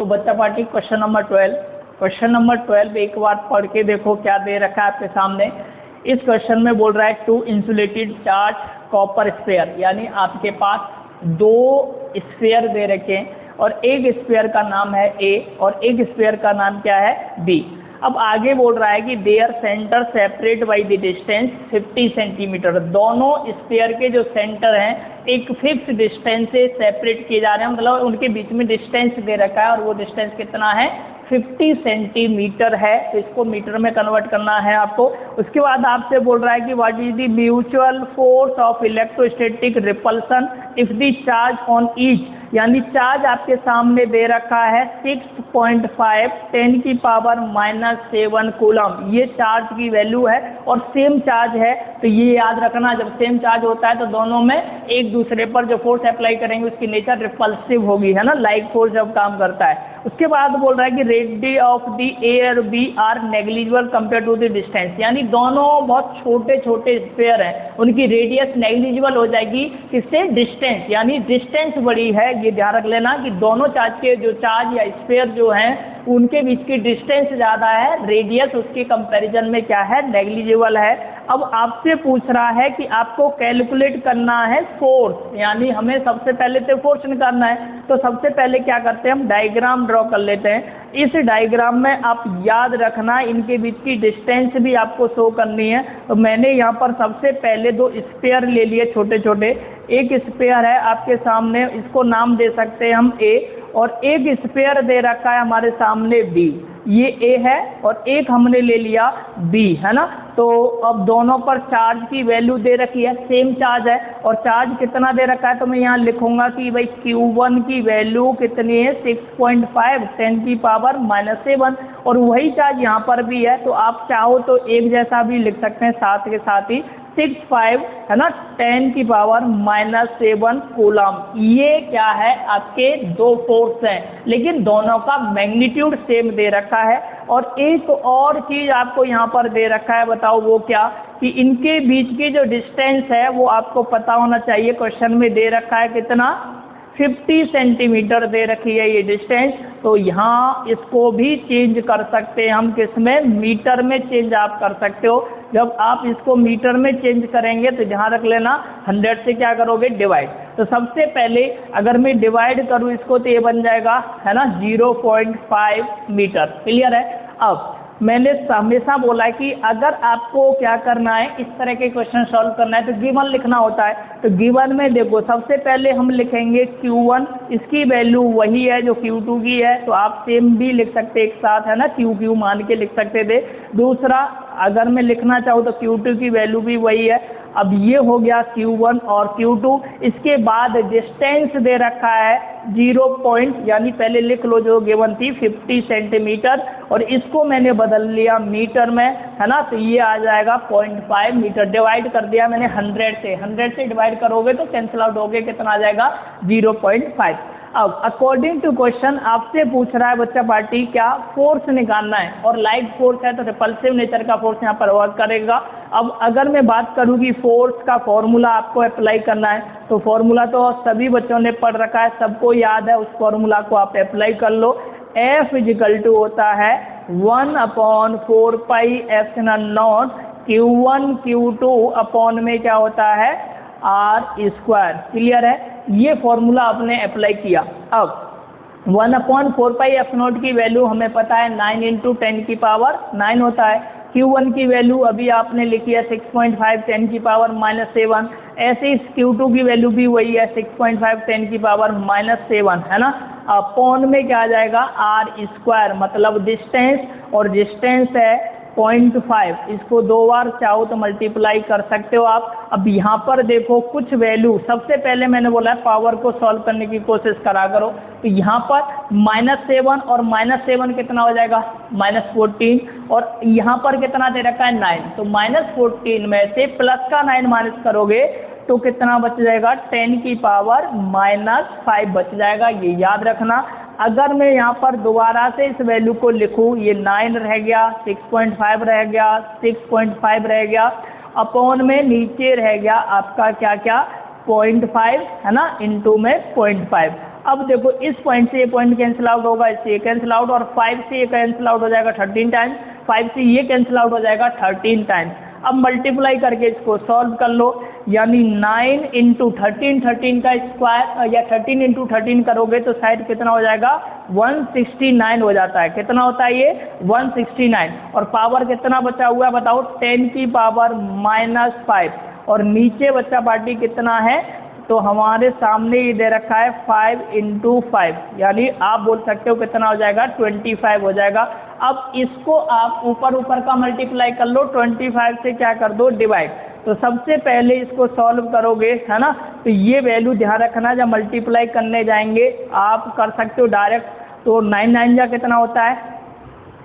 तो बच्चा party question number 12 एक बार पढ़ के देखो क्या दे रखा है आपके सामने। इस क्वेश्चन में बोल रहा है 2 इंसुलेटेड चार्ज कॉपर स्फीयर, यानी आपके पास 2 स्फीयर दे रखे हैं और एक स्फीयर का नाम है ए और एक स्फीयर का नाम क्या है बी। अब आगे बोल रहा है कि their centre separate by the distance 50 centimetre. दोनों स्फीयर के जो सेंटर हैं एक फिक्स डिस्टेंस से सेपरेट किए जा रहे हैं, मतलब उनके बीच में डिस्टेंस दे रखा है और वो डिस्टेंस कितना है 50 सेंटीमीटर है। तो इसको मीटर में कन्वर्ट करना है आपको। उसके बाद आपसे बोल रहा है कि what is the mutual force of electrostatic repulsion if the charge on each, यानी चार्ज आपके सामने दे रखा है 6.5 10⁻⁷ कूलम। ये चार्ज की वैल्यू है और सेम चार्ज है, तो ये याद रखना जब सेम चार्ज होता है तो दोनों में एक दूसरे पर जो फोर्स अप्लाई करेंगे उसकी नेचर रिपल्सिव होगी, है ना, लाइक फोर्स जब काम करता है। उसके बाद बोल रहा है कि रेडियस ऑफ द ए और B are negligible compare to the distance, यानी दोनों बहुत छोटे छोटे स्फीयर हैं, उनकी रेडियस नेग्लिजिबल हो जाएगी किससे, डिस्टेंस, यानी डिस्टेंस बड़ी है। ये ध्यान रख लेना कि दोनों चार्ज के जो चार्ज या स्फीयर जो हैं उनके बीच की डिस्टेंस ज़्यादा है, रेडियस उसके कंपैरिजन में क्या है, नेग्लिजिबल है। अब आपसे पूछ रहा है कि आपको कैलकुलेट करना है फोर्स, यानी हमें सबसे पहले तो फोर्स निकालना है। तो सबसे पहले क्या करते हैं, हम डायग्राम ड्रॉ कर लेते हैं। इस डायग्राम में आप याद रखना इनके बीच की डिस्टेंस भी आपको शो करनी है। तो मैंने यहाँ पर सबसे पहले 2 स्फीयर ले लिए छोटे छोटे। एक स्फीयर है आपके सामने, इसको नाम दे सकते हैं हम ए, और एक स्फीयर दे रखा है हमारे सामने बी। ये ए है और एक हमने ले लिया बी, है ना। तो अब दोनों पर चार्ज की वैल्यू दे रखी है, सेम चार्ज है और चार्ज कितना दे रखा है, तो मैं यहाँ लिखूंगा कि भाई Q1 की वैल्यू कितनी है 6.5 10⁻⁷ और वही चार्ज यहाँ पर भी है। तो आप चाहो तो एक जैसा भी लिख सकते हैं, साथ के साथ ही 6.5 है ना 10⁻⁷ कूलम। ये क्या है, आपके 2 फोर्स हैं लेकिन दोनों का मैग्नीट्यूड सेम दे रखा है। और एक और चीज़ आपको यहाँ पर दे रखा है, बताओ वो क्या, कि इनके बीच की जो डिस्टेंस है वो आपको पता होना चाहिए। क्वेश्चन में दे रखा है कितना, 50 सेंटीमीटर दे रखी है ये डिस्टेंस। तो यहाँ इसको भी चेंज कर सकते हैं हम, किसमें, मीटर में चेंज आप कर सकते हो। जब आप इसको मीटर में चेंज करेंगे तो ध्यान रख लेना 100 से क्या करोगे, डिवाइड। तो सबसे पहले अगर मैं डिवाइड करूँ इसको तो ये बन जाएगा, है ना, 0.5 मीटर। क्लियर है। अब मैंने हमेशा बोला है कि अगर आपको क्या करना है, इस तरह के क्वेश्चन सॉल्व करना है तो गिवन लिखना होता है। तो गिवन में देखो सबसे पहले हम लिखेंगे Q1, इसकी वैल्यू वही है जो Q2 की है, तो आप सेम भी लिख सकते एक साथ, है ना, Q मान के लिख सकते थे। दूसरा अगर मैं लिखना चाहूँ तो Q2 की वैल्यू भी वही है। अब ये हो गया Q1 और Q2। इसके बाद डिस्टेंस दे रखा है 0 यानी पहले लिख लो जो गिवन थी 50 सेंटीमीटर और इसको मैंने बदल लिया मीटर में, है ना। तो ये आ जाएगा 0.5 मीटर। डिवाइड कर दिया मैंने 100 से डिवाइड करोगे तो कैंसिल आउट हो गया, कितना आ जाएगा 0.5। अब अकॉर्डिंग टू क्वेश्चन आपसे पूछ रहा है बच्चा पार्टी क्या, फोर्स निकालना है और लाइक फोर्स है तो रिपल्सिव नेचर का फोर्स यहाँ पर वर्क करेगा। अब अगर मैं बात करूँ कि फोर्स का फॉर्मूला आपको अप्लाई करना है तो फॉर्मूला तो सभी बच्चों ने पढ़ रखा है, सबको याद है, उस फॉर्मूला को आप अप्लाई कर लो। F = होता है 1/4πε0 Q1 Q2 अपॉन में क्या होता है R²। क्लियर है। ये फॉर्मूला आपने अप्लाई किया। अब 1/4πε0 की वैल्यू हमें पता है 9 × 10⁹ होता है। Q1 की वैल्यू अभी आपने लिखी है 6.5 10⁻⁷। ऐसे इस Q2 की वैल्यू भी वही है 6.5 10⁻⁷, है ना। अपॉन में क्या आ जाएगा R², मतलब डिस्टेंस, और डिस्टेंस है 0.5। इसको 2 बार चाहो तो मल्टीप्लाई कर सकते हो आप। अब यहाँ पर देखो कुछ वैल्यू, सबसे पहले मैंने बोला है पावर को सॉल्व करने की कोशिश करा करो। तो यहाँ पर -7 और -7 कितना हो जाएगा -14, और यहाँ पर कितना दे रखा है 9। तो -14 में से प्लस का 9 माइनस करोगे तो कितना बच जाएगा 10⁻⁵ बच जाएगा। ये याद रखना। अगर मैं यहाँ पर दोबारा से इस वैल्यू को लिखूँ, ये 9 रह गया, 6.5 रह गया, 6.5 रह गया, अपॉन में नीचे रह गया आपका क्या क्या 0.5, है ना, इंटू में 0.5। अब देखो इस पॉइंट से ये पॉइंट कैंसिल आउट होगा, इससे ये कैंसिल आउट, और 5 से ये कैंसिल आउट हो जाएगा 13 टाइम्स, 5 से ये कैंसिल आउट हो जाएगा 13 टाइम्स। अब मल्टीप्लाई करके इसको सॉल्व कर लो, यानी 9 इंटू 13, 13 का स्क्वायर या 13 इंटू 13 करोगे तो शायद कितना हो जाएगा 169 हो जाता है। कितना होता है ये 169, और पावर कितना बचा हुआ है बताओ 10 की पावर -5, और नीचे बच्चा पार्टी कितना है तो हमारे सामने ये दे रखा है 5 इंटू 5, यानी आप बोल सकते हो कितना हो जाएगा 25 हो जाएगा। अब इसको आप ऊपर ऊपर का मल्टीप्लाई कर लो, 25 से क्या कर दो डिवाइड। तो सबसे पहले इसको सॉल्व करोगे है ना, तो ये वैल्यू ध्यान रखना, जब मल्टीप्लाई करने जाएंगे आप कर सकते हो डायरेक्ट, तो 9 9 जा कितना होता है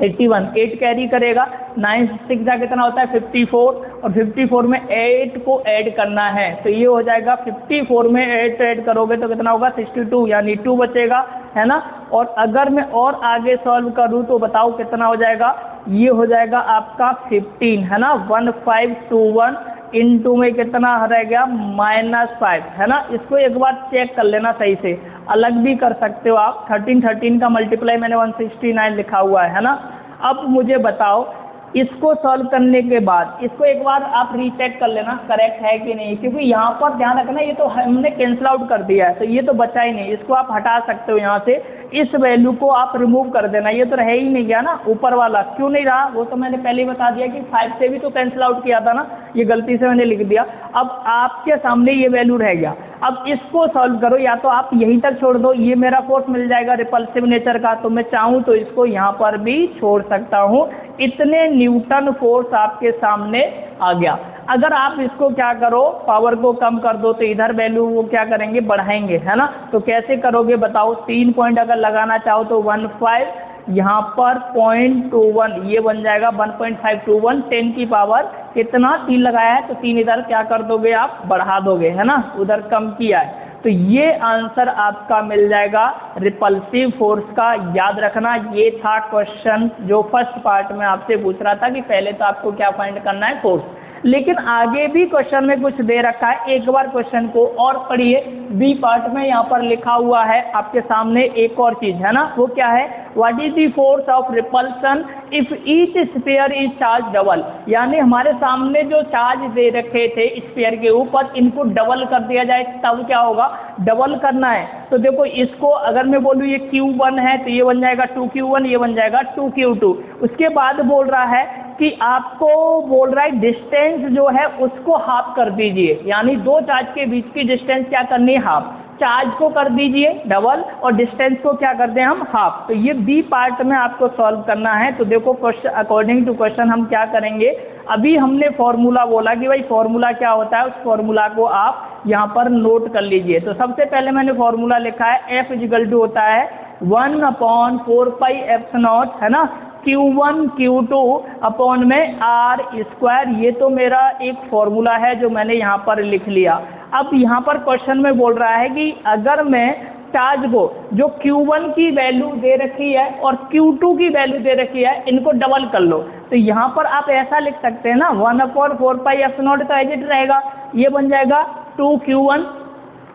81, 8 कैरी करेगा, 9 6 जा कितना होता है 54, और 54 में 8 को ऐड करना है, तो ये हो जाएगा 54 में 8 ऐड करोगे तो कितना होगा 62, यानी 2 बचेगा है ना। और अगर मैं और आगे सॉल्व करूँ तो बताओ कितना हो जाएगा, ये हो जाएगा आपका 15 है ना, 1521 इंटू में कितना रह गया -5 है ना। इसको एक बार चेक कर लेना सही से, अलग भी कर सकते हो आप, 13 का मल्टीप्लाई मैंने 169 लिखा हुआ है ना। अब मुझे बताओ इसको सॉल्व करने के बाद इसको एक बार आप रीचेक कर लेना करेक्ट है कि नहीं, क्योंकि यहाँ पर ध्यान रखना ये तो हमने कैंसिल आउट कर दिया है, तो ये तो बचा ही नहीं, इसको आप हटा सकते हो यहाँ से, इस वैल्यू को आप रिमूव कर देना, ये तो रह ही नहीं गया ना ऊपर वाला। क्यों नहीं रहा वो तो मैंने पहले ही बता दिया कि 5 से भी तो कैंसिल आउट किया था ना, ये गलती से मैंने लिख दिया। अब आपके सामने ये वैल्यू रह गया, अब इसको सॉल्व करो, या तो आप यहीं तक छोड़ दो, ये मेरा फोर्स मिल जाएगा रिपल्सिव नेचर का, तो मैं चाहूँ तो इसको यहाँ पर भी छोड़ सकता हूँ, इतने न्यूटन फोर्स आपके सामने आ गया। अगर आप इसको क्या करो पावर को कम कर दो तो इधर वैल्यू वो क्या करेंगे बढ़ाएंगे है ना। तो कैसे करोगे बताओ, 3 पॉइंट अगर लगाना चाहो तो 15 यहाँ पर 0.21 ये बन जाएगा 1.521, 10 की पावर कितना 3 लगाया है तो 3 इधर क्या कर दोगे आप बढ़ा दोगे है ना, उधर कम किया है, तो ये आंसर आपका मिल जाएगा रिपल्सिव फोर्स का। याद रखना ये था क्वेश्चन जो फर्स्ट पार्ट में आपसे पूछ रहा था कि पहले तो आपको क्या फाइंड करना है फोर्स, लेकिन आगे भी क्वेश्चन में कुछ दे रखा है, एक बार क्वेश्चन को और पढ़िए। बी पार्ट में यहाँ पर लिखा हुआ है आपके सामने एक और चीज है ना, वो क्या है, what is the force of repulsion if each sphere is charge double, यानी हमारे सामने जो चार्ज दे रखे थे स्फीयर के ऊपर इनको डबल कर दिया जाए तब क्या होगा, डबल करना है। तो देखो इसको अगर मैं बोलूँ ये Q1 है तो ये बन जाएगा 2Q1, ये बन जाएगा 2Q2। उसके बाद बोल रहा है कि आपको बोल रहा है डिस्टेंस जो है उसको हाफ कर दीजिए, यानी दो चार्ज के बीच की डिस्टेंस क्या करनी है हाफ, चार्ज को कर दीजिए डबल और डिस्टेंस को क्या कर दें हम हाफ। तो ये बी पार्ट में आपको सॉल्व करना है। तो देखो क्वेश्चन अकॉर्डिंग टू क्वेश्चन हम क्या करेंगे, अभी हमने फॉर्मूला बोला कि भाई फॉर्मूला क्या होता है, उस फॉर्मूला को आप यहाँ पर नोट कर लीजिए। तो सबसे पहले मैंने फॉर्मूला लिखा है F = होता है 1/4π/0 है ना, Q1 Q2 अपॉन में R², ये तो मेरा एक फॉर्मूला है जो मैंने यहाँ पर लिख लिया। अब यहाँ पर क्वेश्चन में बोल रहा है कि अगर मैं चार्ज को जो Q1 की वैल्यू दे रखी है और Q2 की वैल्यू दे रखी है इनको डबल कर लो, तो यहाँ पर आप ऐसा लिख सकते हैं ना 1/4π/0 तो एज इट रहेगा, ये बन जाएगा 2Q1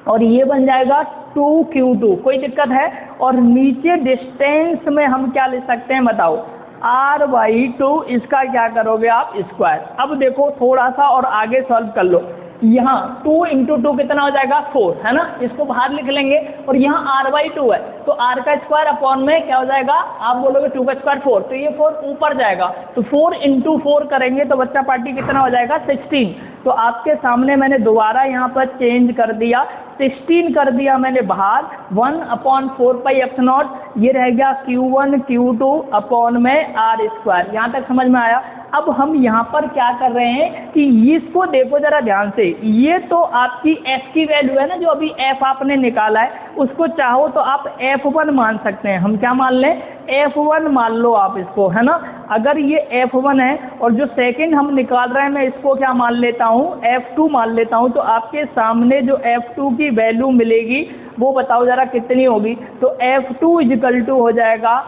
और ये बन जाएगा 2Q2, कोई दिक्कत है। और नीचे डिस्टेंस में हम क्या ले सकते हैं बताओ, R/2, इसका क्या करोगे आप स्क्वायर। अब देखो थोड़ा सा और आगे सॉल्व कर लो, यहाँ 2 × 2 कितना हो जाएगा 4 है ना, इसको बाहर लिख लेंगे, और यहाँ R/2 है तो R का स्क्वायर अपॉन में क्या हो जाएगा, आप बोलोगे 2 का स्क्वायर 4, तो ये 4 ऊपर जाएगा, तो 4 × 4 करेंगे तो बच्चा पार्टी कितना हो जाएगा 16। तो आपके सामने मैंने दोबारा यहाँ पर चेंज कर दिया, 16 कर दिया मैंने बाहर, 1/4π/0 ये रह गया Q1 Q2 अपॉन में R²। यहाँ तक समझ में आया। अब हम यहाँ पर क्या कर रहे हैं कि इसको देखो जरा ध्यान से, ये तो आपकी F की वैल्यू है ना, जो अभी F आपने निकाला है उसको चाहो तो आप F1 मान सकते हैं। हम क्या मान लें, F1 मान लो आप इसको है ना। अगर ये F1 है और जो सेकंड हम निकाल रहे हैं मैं इसको क्या मान लेता हूँ, F2 मान लेता हूँ, तो आपके सामने जो F2 की वैल्यू मिलेगी वो बताओ जरा कितनी होगी। तो F2 = हो जाएगा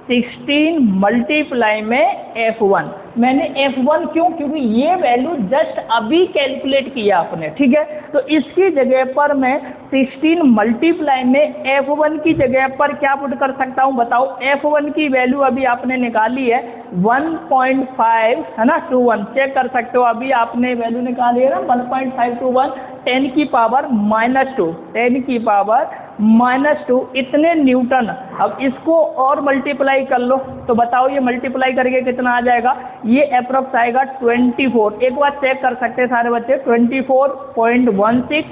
16 मल्टीप्लाई में F1। मैंने F1 क्यों, क्योंकि ये वैल्यू जस्ट अभी कैलकुलेट किया आपने, ठीक है। तो इसकी जगह पर मैं 16 मल्टीप्लाई में F1 की जगह पर क्या पुट कर सकता हूँ बताओ। F1 की वैल्यू अभी आपने निकाली है 1.5 है ना, 21 चेक कर सकते हो। अभी आपने वैल्यू निकाली है ना 1.521 10 की पावर -2, 10 की पावर -2 इतने न्यूटन। अब इसको और मल्टीप्लाई कर लो तो बताओ ये मल्टीप्लाई करके कितना आ जाएगा, ये अप्रोक्स आएगा 24। एक बार चेक कर सकते हैं सारे बच्चे, 24.16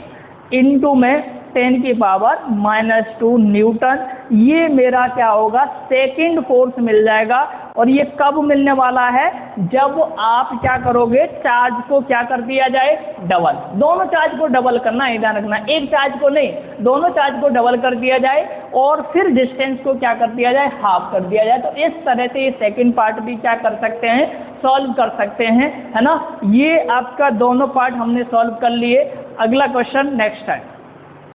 इंटू में 10 की पावर -2 न्यूटन। ये मेरा क्या होगा, सेकंड फोर्स मिल जाएगा। और ये कब मिलने वाला है, जब आप क्या करोगे, चार्ज को क्या कर दिया जाए, डबल। दोनों चार्ज को डबल करना है, ध्यान रखना, एक चार्ज को नहीं, दोनों चार्ज को डबल कर दिया जाए और फिर डिस्टेंस को क्या कर दिया जाए, हाफ कर दिया जाए। तो इस तरह से ये सेकंड पार्ट भी क्या कर सकते हैं, सॉल्व कर सकते हैं, है ना। ये आपका दोनों पार्ट हमने सॉल्व कर लिए। अगला क्वेश्चन नेक्स्ट टाइम।